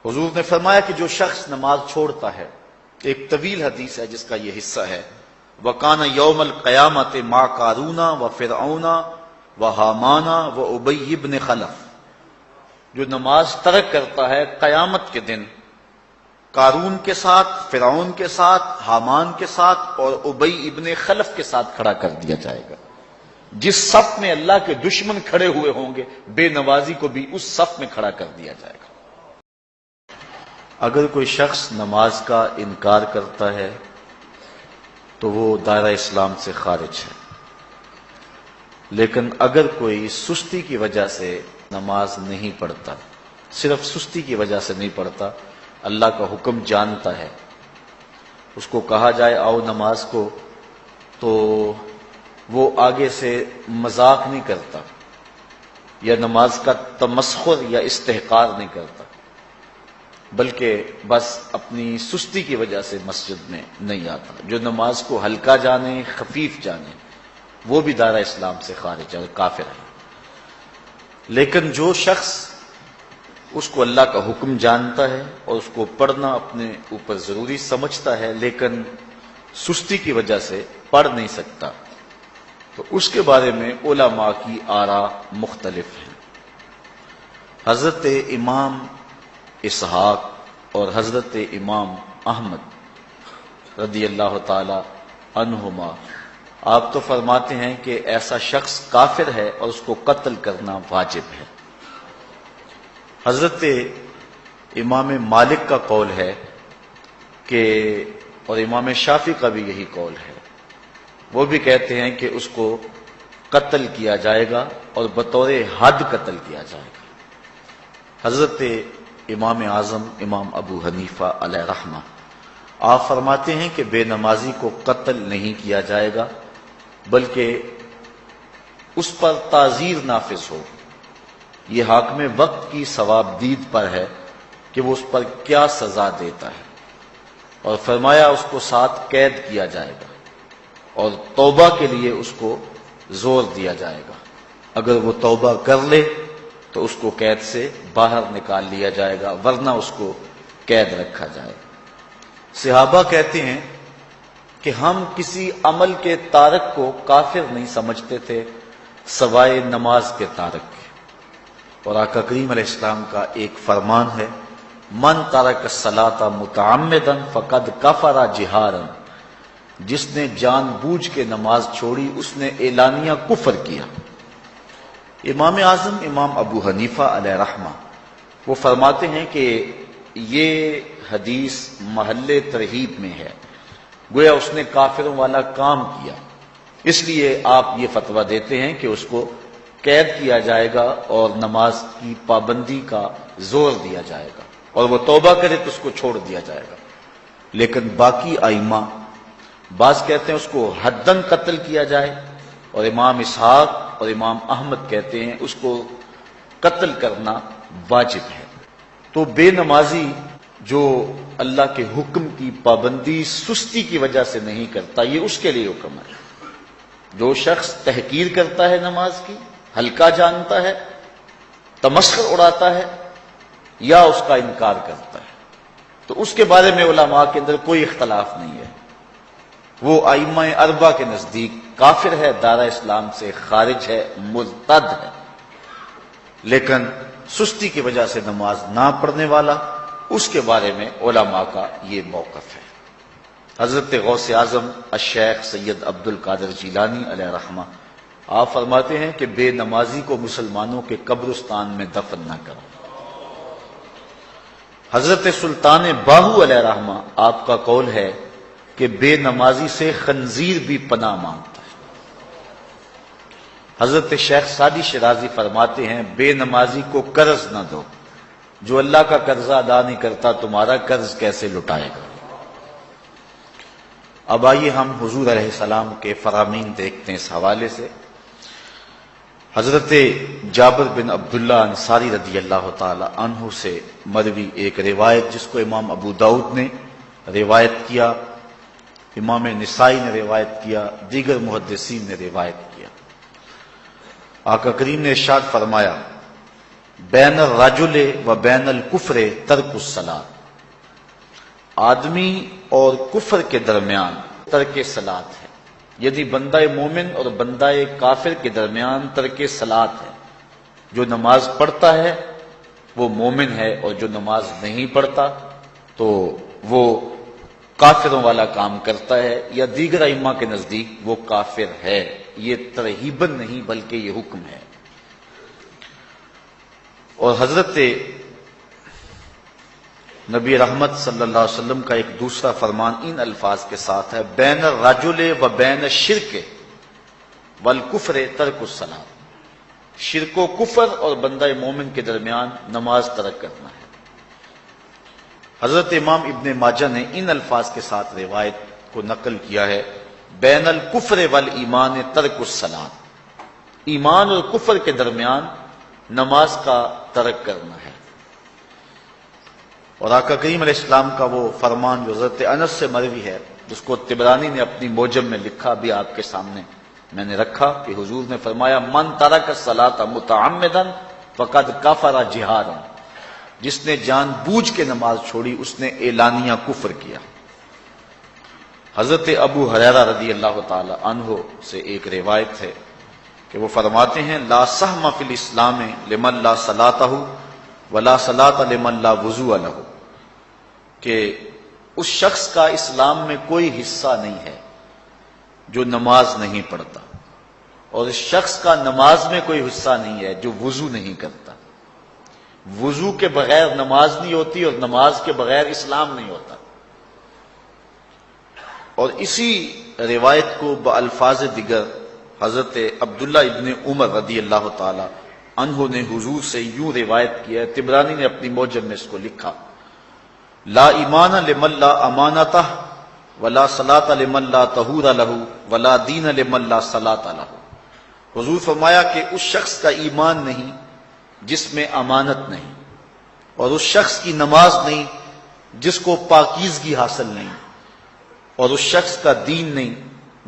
حضور نے فرمایا کہ جو شخص نماز چھوڑتا ہے، ایک طویل حدیث ہے جس کا یہ حصہ ہے، وَقَانَ يَوْمَ الْقِيَامَةِ مَعَ قَارُونَ وَفِرْعَوْنَ وَحَامَانَ وَأُبَيِّ بْنِ خَلَف، جو نماز ترک کرتا ہے قیامت کے دن قارون کے ساتھ، فرعون کے ساتھ، حامان کے ساتھ اور ابی ابن خلف کے ساتھ کھڑا کر دیا جائے گا۔ جس صف میں اللہ کے دشمن کھڑے ہوئے ہوں گے، بے نمازی کو بھی اس صف میں کھڑا کر دیا جائے گا۔ اگر کوئی شخص نماز کا انکار کرتا ہے تو وہ دائرہ اسلام سے خارج ہے، لیکن اگر کوئی سستی کی وجہ سے نماز نہیں پڑھتا، صرف سستی کی وجہ سے نہیں پڑھتا، اللہ کا حکم جانتا ہے، اس کو کہا جائے آؤ نماز کو، تو وہ آگے سے مذاق نہیں کرتا یا نماز کا تمسخر یا استحقار نہیں کرتا، بلکہ بس اپنی سستی کی وجہ سے مسجد میں نہیں آتا۔ جو نماز کو ہلکا جانے، خفیف جانے، وہ بھی دائرہ اسلام سے خارج ہے اور کافر ہے۔ لیکن جو شخص اس کو اللہ کا حکم جانتا ہے اور اس کو پڑھنا اپنے اوپر ضروری سمجھتا ہے لیکن سستی کی وجہ سے پڑھ نہیں سکتا، تو اس کے بارے میں علماء کی آراء مختلف ہیں۔ حضرت امام اسحاق اور حضرت امام احمد رضی اللہ تعالی عنہما آپ تو فرماتے ہیں کہ ایسا شخص کافر ہے اور اس کو قتل کرنا واجب ہے۔ حضرت امام مالک کا قول ہے کہ، اور امام شافعی کا بھی یہی قول ہے، وہ بھی کہتے ہیں کہ اس کو قتل کیا جائے گا اور بطور حد قتل کیا جائے گا۔ حضرت امام اعظم امام ابو حنیفہ علیہ رحمہ آپ فرماتے ہیں کہ بے نمازی کو قتل نہیں کیا جائے گا، بلکہ اس پر تعزیر نافذ ہو۔ یہ حاکم وقت کی ثواب دید پر ہے کہ وہ اس پر کیا سزا دیتا ہے، اور فرمایا اس کو 7 قید کیا جائے گا اور توبہ کے لیے اس کو زور دیا جائے گا۔ اگر وہ توبہ کر لے تو اس کو قید سے باہر نکال لیا جائے گا، ورنہ اس کو قید رکھا جائے گا۔ صحابہ کہتے ہیں کہ ہم کسی عمل کے تارک کو کافر نہیں سمجھتے تھے سوائے نماز کے تارک کے، اور آقا کریم علیہ السلام کا ایک فرمان ہے، من ترک الصلاۃ متعمدا فقد کفر جہارا، جس نے جان بوجھ کے نماز چھوڑی اس نے اعلانیہ کفر کیا۔ امام اعظم امام ابو حنیفہ علیہ رحمہ وہ فرماتے ہیں کہ یہ حدیث محل ترہیب میں ہے، گویا اس نے کافروں والا کام کیا، اس لیے آپ یہ فتویٰ دیتے ہیں کہ اس کو قید کیا جائے گا اور نماز کی پابندی کا زور دیا جائے گا، اور وہ توبہ کرے تو اس کو چھوڑ دیا جائے گا۔ لیکن باقی ائمہ بعض کہتے ہیں اس کو حداً قتل کیا جائے، اور امام اسحاق اور امام احمد کہتے ہیں اس کو قتل کرنا واجب ہے۔ تو بے نمازی جو اللہ کے حکم کی پابندی سستی کی وجہ سے نہیں کرتا، یہ اس کے لیے حکم ہے۔ جو شخص تحقیر کرتا ہے نماز کی، ہلکا جانتا ہے، تمسخر اڑاتا ہے یا اس کا انکار کرتا ہے، تو اس کے بارے میں علماء کے اندر کوئی اختلاف نہیں ہے، وہ ائمہ اربعہ کے نزدیک کافر ہے، دائرہ اسلام سے خارج ہے، مرتد ہے۔ لیکن سستی کی وجہ سے نماز نہ پڑھنے والا، اس کے بارے میں علماء کا یہ موقف ہے۔ حضرت غوث اعظم الشیخ سید عبد القادر جیلانی علیہ رحمہ آپ فرماتے ہیں کہ بے نمازی کو مسلمانوں کے قبرستان میں دفن نہ کرو۔ حضرت سلطان باہو علیہ رحمہ آپ کا قول ہے کہ بے نمازی سے خنزیر بھی پناہ مانگتا ہے۔ حضرت شیخ سعدی شیرازی فرماتے ہیں بے نمازی کو قرض نہ دو، جو اللہ کا قرضہ ادا نہیں کرتا تمہارا قرض کیسے لٹائے گا۔ اب آئیے ہم حضور علیہ السلام کے فرامین دیکھتے ہیں اس حوالے سے۔ حضرت جابر بن عبداللہ انصاری رضی اللہ تعالی عنہ سے مروی ایک روایت جس کو امام ابو داؤد نے روایت کیا، امام نسائی نے روایت کیا، دیگر محدثین نے روایت کیا۔ آقا کریم نے ارشاد فرمایا بین الرجل و بین الکفر ترک الصلاۃ، آدمی اور کفر کے درمیان ترک صلاۃ ہے، یعنی بندہ مومن اور بندہ کافر کے درمیان ترک صلاۃ ہے۔ جو نماز پڑھتا ہے وہ مومن ہے، اور جو نماز نہیں پڑھتا تو وہ کافروں والا کام کرتا ہے، یا دیگر ائمہ کے نزدیک وہ کافر ہے۔ یہ ترہیباً نہیں بلکہ یہ حکم ہے۔ اور حضرت نبی رحمت صلی اللہ علیہ وسلم کا ایک دوسرا فرمان ان الفاظ کے ساتھ ہے، بین الرجل و بین الشرک والکفر ترک الصلاۃ، شرک و کفر اور بندہ مومن کے درمیان نماز ترک کرنا ہے۔ حضرت امام ابن ماجہ نے ان الفاظ کے ساتھ روایت کو نقل کیا ہے، بین الکفر والایمان ترک الصلاۃ، ایمان اور کفر کے درمیان نماز کا ترک کرنا ہے۔ اور آقا کریم علیہ السلام کا وہ فرمان جو حضرت انس سے مروی ہے، جس کو طبرانی نے اپنی موجم میں لکھا، بھی آپ کے سامنے میں نے رکھا، کہ حضور نے فرمایا، من ترک الصلاۃ متعمدا فقد کفر جہارا، جس نے جان بوجھ کے نماز چھوڑی اس نے اعلانیہ کفر کیا۔ حضرت ابو ہریرہ رضی اللہ تعالی عنہ سے ایک روایت ہے کہ وہ فرماتے ہیں، لا سہم فی الاسلام لمن لا صلاۃ ولا صلاۃ لمن لا وضوء لہ، کہ اس شخص کا اسلام میں کوئی حصہ نہیں ہے جو نماز نہیں پڑھتا، اور اس شخص کا نماز میں کوئی حصہ نہیں ہے جو وضو نہیں کرتا۔ وضو کے بغیر نماز نہیں ہوتی، اور نماز کے بغیر اسلام نہیں ہوتا۔ اور اسی روایت کو بالفاظ دیگر حضرت عبداللہ ابن عمر رضی اللہ تعالی عنہ نے حضور سے یوں روایت کیا ہے، طبرانی نے اپنی موجم میں اس کو لکھا، لا ایمان لمن لا امانتہ ولا صلاۃ لمن لا طہور لہ ولا دین لمن لا صلاۃ لہ۔ حضور فرمایا کہ اس شخص کا ایمان نہیں جس میں امانت نہیں، اور اس شخص کی نماز نہیں جس کو پاکیزگی حاصل نہیں، اور اس شخص کا دین نہیں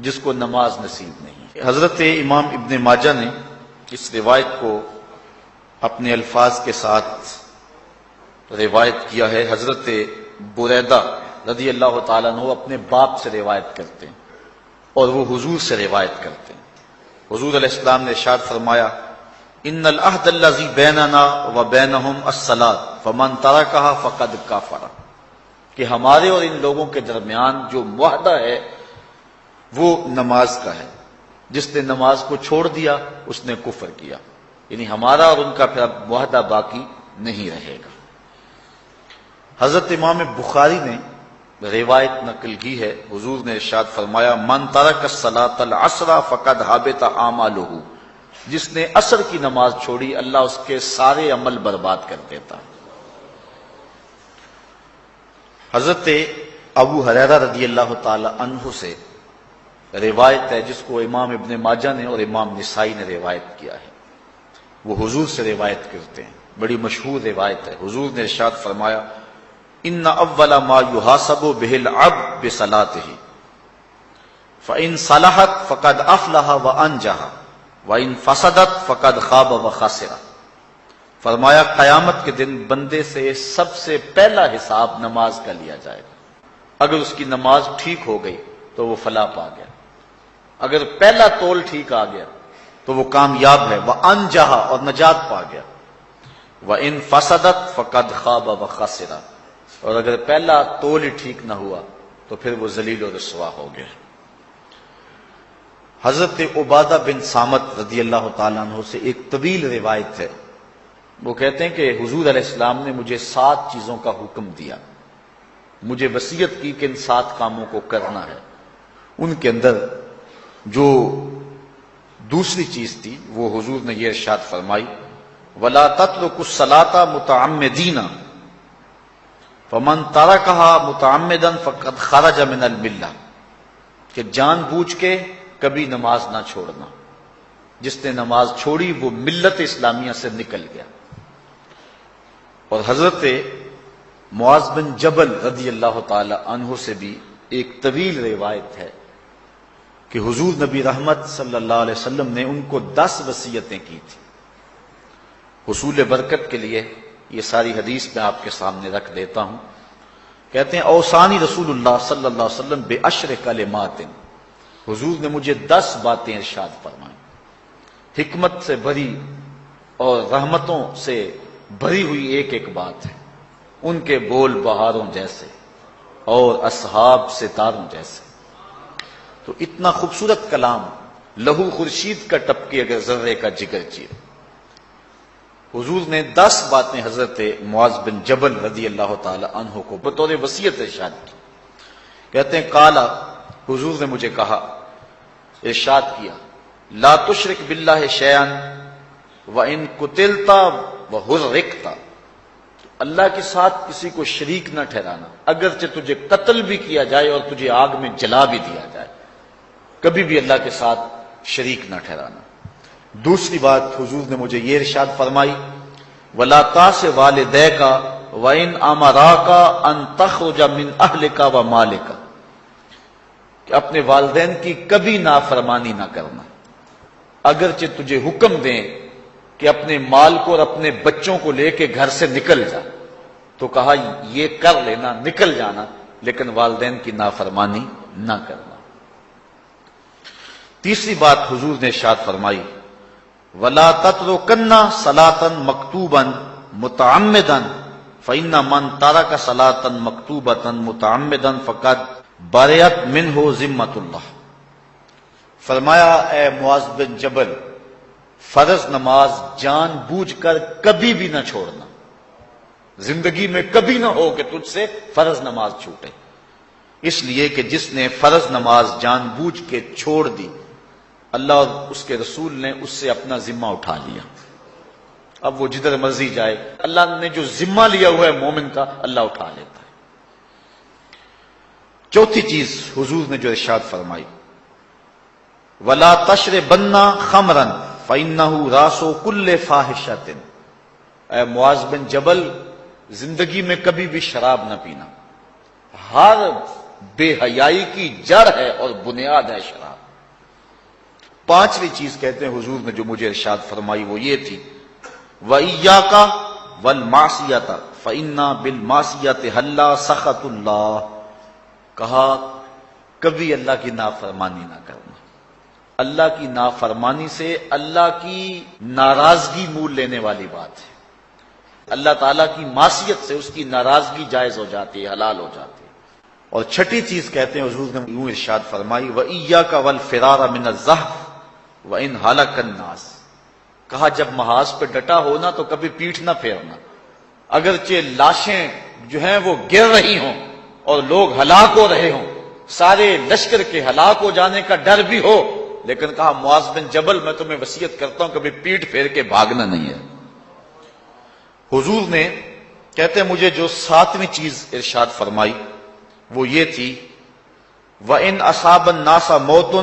جس کو نماز نصیب نہیں۔ حضرت امام ابن ماجہ نے اس روایت کو اپنے الفاظ کے ساتھ روایت کیا ہے۔ حضرت بریدہ رضی اللہ تعالیٰ عنہ اپنے باپ سے روایت کرتے ہیں، اور وہ حضور سے روایت کرتے ہیں۔ حضور علیہ السلام نے ارشاد فرمایا، ان العہد الذی بیننا وبینہم الصلاۃ فمن ترکھا فقد کفر، کہ ہمارے اور ان لوگوں کے درمیان جو معاہدہ ہے وہ نماز کا ہے، جس نے نماز کو چھوڑ دیا اس نے کفر کیا، یعنی ہمارا اور ان کا پھر اب معاہدہ باقی نہیں رہے گا۔ حضرت امام بخاری نے روایت نقل کی ہے، حضور نے ارشاد فرمایا، من ترک الصلاۃ العصر فقد حبط اعمالہ، جس نے عصر کی نماز چھوڑی اللہ اس کے سارے عمل برباد کر دیتا۔ حضرت ابو ہریرہ رضی اللہ تعالی عنہ سے روایت ہے، جس کو امام ابن ماجہ نے اور امام نسائی نے روایت کیا ہے، وہ حضور سے روایت کرتے ہیں، بڑی مشہور روایت ہے۔ حضور نے ارشاد فرمایا، ان اول ما یحاسب به العبد بصلاته فان صلحت فقد افلح وانجح وان فسدت فقد خاب وخسر۔ فرمایا قیامت کے دن بندے سے سب سے پہلا حساب نماز کا لیا جائے گا۔ اگر اس کی نماز ٹھیک ہو گئی تو وہ فلاح پا گیا، اگر پہلا تول ٹھیک آ گیا تو وہ کامیاب ہے، وانجح اور نجات پا گیا، وان فسدت فقد خاب وخسر، اور اگر پہلا تول ہی ٹھیک نہ ہوا تو پھر وہ ذلیل و رسوا ہو گیا۔ حضرت عبادہ بن صامت رضی اللہ تعالیٰ عنہ سے ایک طویل روایت ہے، وہ کہتے ہیں کہ حضور علیہ السلام نے مجھے 7 چیزوں کا حکم دیا، مجھے وصیت کی کہ ان 7 کاموں کو کرنا ہے۔ ان کے اندر جو دوسری چیز تھی وہ حضور نے یہ ارشاد فرمائی، وَلَا تَتْرُكُوا الصَّلَاةَ مُتَعَمِّدِينَ فَمَن تَرَكَهَا مُتَعَمِّدًا فَقَدْ خَرَجَ مِنَ الْمِلَّةِ، کہ جان بوجھ کے کبھی نماز نہ چھوڑنا، جس نے نماز چھوڑی وہ ملت اسلامیہ سے نکل گیا۔ اور حضرت معاذ بن جبل رضی اللہ تعالی عنہ سے بھی ایک طویل روایت ہے کہ حضور نبی رحمت صلی اللہ علیہ وسلم نے ان کو 10 وصیتیں کی تھی۔ حصول برکت کے لیے یہ ساری حدیث میں آپ کے سامنے رکھ دیتا ہوں. کہتے ہیں اوصانی رسول اللہ صلی اللہ علیہ وسلم بعشر کلمات، حضور نے مجھے 10 باتیں ارشاد فرمائیں، حکمت سے بھری اور رحمتوں سے بھری ہوئی ایک ایک بات ہے. ان کے بول بہاروں جیسے اور اصحاب ستاروں جیسے. تو اتنا خوبصورت کلام، لہو خورشید کا ٹپکے اگر ذرے کا جگر چیر. حضور نے 10 باتیں حضرت معاذ بن جبل رضی اللہ تعالی عنہ کو بطور وصیت ارشاد کی. کہتے ہیں قالا، حضور نے مجھے کہا، ارشاد کیا، لا تشرک باللہ شیئا وان قتلت وحرقت، اللہ کے ساتھ کسی کو شریک نہ ٹھہرانا، اگرچہ تجھے قتل بھی کیا جائے اور تجھے آگ میں جلا بھی دیا جائے، کبھی بھی اللہ کے ساتھ شریک نہ ٹھہرانا. دوسری بات حضور نے مجھے یہ ارشاد فرمائی، وَلَا تَعْصِ وَالِدَيْكَ وَإِنْ أَمَرَاكَ أَن تَخْرُجَ مِنْ أَهْلِكَ وَمَالِكَ، کہ اپنے والدین کی کبھی نافرمانی نہ کرنا، اگرچہ تجھے حکم دیں کہ اپنے مال کو اور اپنے بچوں کو لے کے گھر سے نکل جا، تو کہا یہ کر لینا، نکل جانا، لیکن والدین کی نافرمانی نہ کرنا. تیسری بات حضور نے ارشاد فرمائی، وَلَا تَتْرُكَنَّ صَلَاةً مَكْتُوبًا مُتَعَمِّدًا فَإِنَّ مَنْ تَرَكَ صَلَاةً مَكْتُوبَةً مُتَعَمِّدًا فَقَدْ بَرِئَتْ مِنْهُ ذِمَّةُ اللَّهِ. فرمایا اے معاذ بن جبل، فرض نماز جان بوجھ کر کبھی بھی نہ چھوڑنا، زندگی میں کبھی نہ ہو کہ تجھ سے فرض نماز چھوٹے، اس لیے کہ جس نے فرض نماز جان بوجھ کے چھوڑ دی، اللہ اور اس کے رسول نے اس سے اپنا ذمہ اٹھا لیا. اب وہ جدھر مرضی جائے، اللہ نے جو ذمہ لیا ہوا ہے مومن کا، اللہ اٹھا لیتا ہے. چوتھی چیز حضور نے جو ارشاد فرمائی، وَلَا تَشْرِبَنَّ خَمْرًا فَإِنَّهُ رَأْسُ كُلِّ فَاحِشَةٍ. اے معاذ بن جبل، زندگی میں کبھی بھی شراب نہ پینا، ہر بے حیائی کی جڑ ہے اور بنیاد ہے شراب. پانچویں چیز کہتے ہیں حضور نے جو مجھے ارشاد فرمائی وہ یہ تھی، وَإِيَّاكَ وَالْمَعْصِيَةَ فَإِنَّ بِالْمَعْصِيَةِ حَلَّ سَخَطُ اللَّهِ. کہا کبھی اللہ کی نافرمانی نہ کرنا، اللہ کی نافرمانی سے اللہ کی ناراضگی مول لینے والی بات ہے. اللہ تعالیٰ کی معصیت سے اس کی ناراضگی جائز ہو جاتی ہے، حلال ہو جاتی ہے. اور چھٹی چیز کہتے ہیں حضور نے یوں ارشاد فرمائی، وَإِيَّاكَ وَالْفِرَارَ مِنَ الزَّحْفِ وَإِنْ هَلَكَ النَّاسِ. کہا جب محاذ پہ ڈٹا ہونا تو کبھی پیٹھ نہ پھیرنا، اگرچہ لاشیں جو ہیں وہ گر رہی ہوں اور لوگ ہلاک ہو رہے ہوں، سارے لشکر کے ہلاک ہو جانے کا ڈر بھی ہو، لیکن کہا معاذ بن جبل میں تمہیں وصیت کرتا ہوں کبھی پیٹھ پھیر کے بھاگنا نہیں ہے. حضور نے کہتے ہیں مجھے جو 7ویں چیز ارشاد فرمائی وہ یہ تھی، وَإِنْ أَصَابَ النَّاسَ مَوْتٌ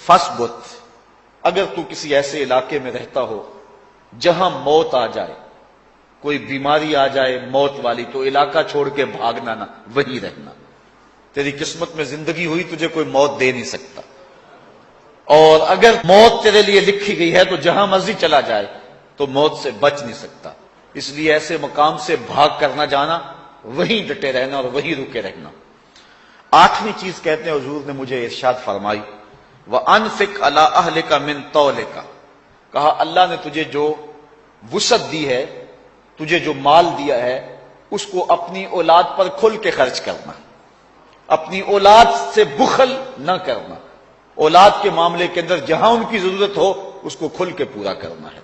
فَاصْبُتْ. اگر تو کسی ایسے علاقے میں رہتا ہو جہاں موت آ جائے، کوئی بیماری آ جائے موت والی، تو علاقہ چھوڑ کے بھاگنا نہ، وہیں رہنا. تیری قسمت میں زندگی ہوئی، تجھے کوئی موت دے نہیں سکتا. اور اگر موت تیرے لیے لکھی گئی ہے تو جہاں مرضی چلا جائے تو موت سے بچ نہیں سکتا. اس لیے ایسے مقام سے بھاگ کر نہ جانا، وہیں ڈٹے رہنا اور وہیں رکے رہنا. 8ویں چیز کہتے ہیں حضور نے مجھے ارشاد فرمائی، وَأَنفِقْ عَلَىٰ أَهْلِكَ مِن طَوْلِكَ. کہا اللہ نے تجھے جو وسعت دی ہے، تجھے جو مال دیا ہے، اس کو اپنی اولاد پر کھل کے خرچ کرنا، اپنی اولاد سے بخل نہ کرنا. اولاد کے معاملے کے اندر جہاں ان کی ضرورت ہو اس کو کھل کے پورا کرنا ہے.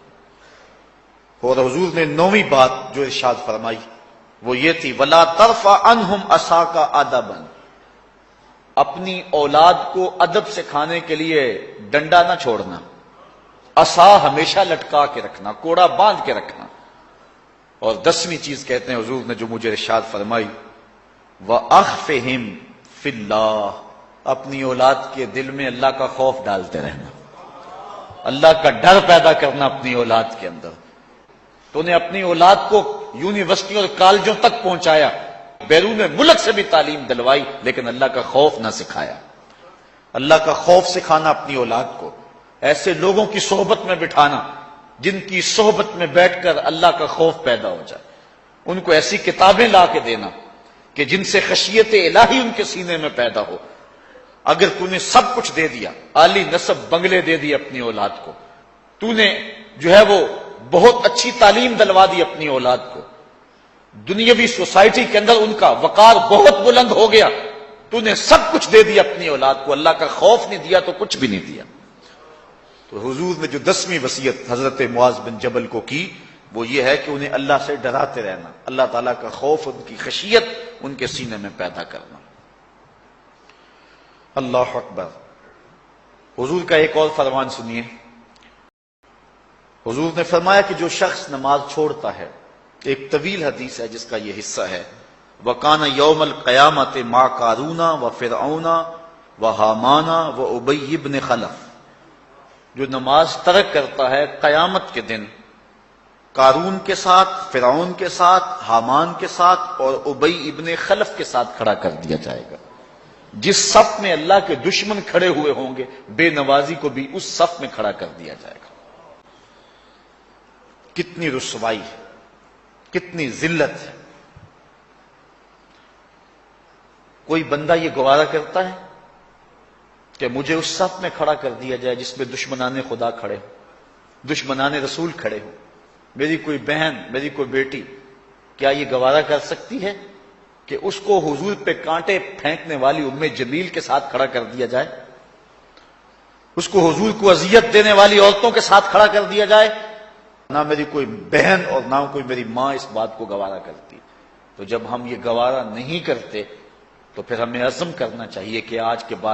اور حضور نے 9ویں بات جو ارشاد فرمائی وہ یہ تھی، وَلَا تَرْفَعْ عَنْهُمْ عَصَاكَ أَدَبًا. اپنی اولاد کو ادب سکھانے کے لیے ڈنڈا نہ چھوڑنا، عصا ہمیشہ لٹکا کے رکھنا، کوڑا باندھ کے رکھنا. اور 10ویں چیز کہتے ہیں حضور نے جو مجھے ارشاد فرمائی، وَأَخْفِهِمْ فِي اللَّهِ. اپنی اولاد کے دل میں اللہ کا خوف ڈالتے رہنا، اللہ کا ڈر پیدا کرنا اپنی اولاد کے اندر. تو نے اپنی اولاد کو یونیورسٹی اور کالجوں تک پہنچایا، بیرون ملک سے بھی تعلیم دلوائی، لیکن اللہ کا خوف نہ سکھایا. اللہ کا خوف سکھانا اپنی اولاد کو، ایسے لوگوں کی صحبت میں بٹھانا جن کی صحبت میں بیٹھ کر اللہ کا خوف پیدا ہو جائے، ان کو ایسی کتابیں لا کے دینا کہ جن سے خشیت الہی ان کے سینے میں پیدا ہو۔ اگر تو نے سب کچھ دے دیا، عالی نسب بنگلے دے دی اپنی اولاد کو، تو نے جو ہے وہ بہت اچھی تعلیم دلوا دی اپنی اولاد کو، دنیاوی سوسائٹی کے اندر ان کا وقار بہت بلند ہو گیا، تو نے سب کچھ دے دیا اپنی اولاد کو، اللہ کا خوف نہیں دیا تو کچھ بھی نہیں دیا۔ تو حضور نے جو 10ویں وصیت حضرت معاذ بن جبل کو کی وہ یہ ہے کہ انہیں اللہ سے ڈراتے رہنا، اللہ تعالیٰ کا خوف، ان کی خشیت ان کے سینے میں پیدا کرنا۔ اللہ اکبر۔ حضور کا ایک اور فرمان سنیے۔ حضور نے فرمایا کہ جو شخص نماز چھوڑتا ہے، ایک طویل حدیث ہے جس کا یہ حصہ ہے، وَقَانَ يَوْمَ الْقِيَامَةِ مَعَ قَارُونَ وَفِرْعَوْنَ وَحَامَانَ وَأُبَيِّ بْنِ خَلَف، جو نماز ترک کرتا ہے قیامت کے دن قارون کے ساتھ، فرعون کے ساتھ، حامان کے ساتھ اور ابی ابن خلف کے ساتھ کھڑا کر دیا جائے گا۔ جس صف میں اللہ کے دشمن کھڑے ہوئے ہوں گے، بے نوازی کو بھی اس صف میں کھڑا کر دیا جائے گا۔ کتنی رسوائی ہے، کتنی ذلت ہے۔ کوئی بندہ یہ گوارا کرتا ہے کہ مجھے اس صف میں کھڑا کر دیا جائے جس میں دشمنان خدا کھڑے ہوں، دشمنان رسول کھڑے ہوں، میری کوئی بہن، میری کوئی بیٹی کیا یہ گوارا کر سکتی ہے کہ اس کو حضور پہ کانٹے پھینکنے والی ام جمیل کے ساتھ کھڑا کر دیا جائے، اس کو حضور کو اذیت دینے والی عورتوں کے ساتھ کھڑا کر دیا جائے؟ نہ میری کوئی بہن اور نہ کوئی میری ماں اس بات کو گوارا کرتی۔ تو جب ہم یہ گوارا نہیں کرتے تو پھر ہمیں عزم کرنا چاہیے کہ آج کے بعد